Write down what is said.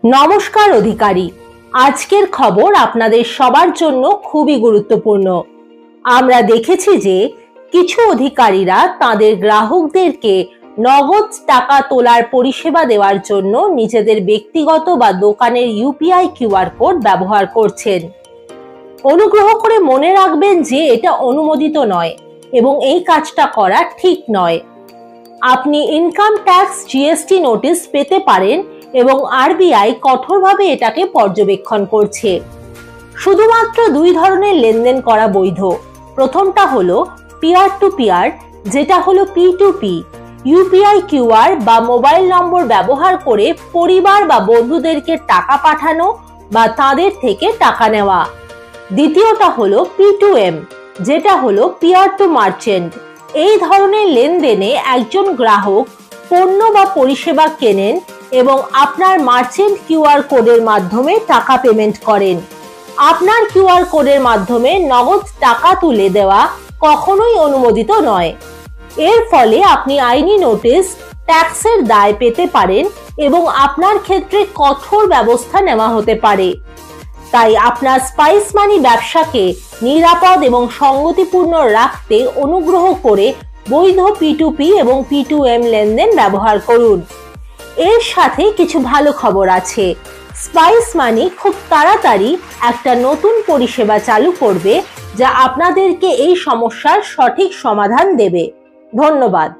নমস্কার অধিকারী, আজকের খবর আপনাদের সবার জন্য খুবই গুরুত্বপূর্ণ। আমরা দেখেছি যে কিছু অধিকারীরা তাদের গ্রাহকদেরকে নগদ টাকা তোলার পরিষেবা দেওয়ার জন্য নিজেদের ব্যক্তিগত বা দোকানের ইউপিআই কিউআর কোড ব্যবহার করছেন। অনুগ্রহ করে মনে রাখবেন যে এটা অনুমোদিত নয় এবং এই কাজটা করা ঠিক নয়। আপনি ইনকাম ট্যাক্স জিএসটি নোটিশ পেতে পারেন এবং আরবিআই কঠোরভাবে এটাকে পর্যবেক্ষণ করছে। শুধুমাত্র দুই ধরনের লেনদেন করা বৈধ। প্রথমটা হলো পিয়ার টু পিয়ার, যেটা হলো P2P, ইউপিআই কিউআর বা মোবাইল নম্বর ব্যবহার করে পরিবার বা বন্ধুদেরকে টাকা পাঠানো বা তাদের থেকে টাকা নেওয়া। দ্বিতীয়টা হলো P2M, যেটা হলো পিয়ার টু মার্চেন্ট। এই ধরনের লেনদেনে একজন গ্রাহক পণ্য বা পরিষেবা কেনেন এবং আপনার মার্চেন্ট কিউআর কোডের মাধ্যমে টাকা পেমেন্ট করেন। আপনার কিউআর কোডের মাধ্যমে নগদ টাকা তুলে দেওয়া কখনোই অনুমোদিত নয়। এর ফলে আপনি আইনি নোটিশ, ট্যাক্সের দায় পেতে পারেন এবং আপনার ক্ষেত্রে কঠোর ব্যবস্থা নেওয়া হতে পারে। তাই আপনার স্পাইস মানি ব্যবসাকে নিরাপদ এবং সঙ্গতিপূর্ণ রাখতে অনুগ্রহ করে বৈধ P2P এবং P2M লেনদেন ব্যবহার করুন। এর সাথে কিছু ভালো খবর আছে। স্পাইস মানি খুব তাড়াতাড়ি একটা নতুন পরিষেবা চালু করবে যা আপনাদেরকে এই সমস্যার সঠিক সমাধান দেবে। ধন্যবাদ।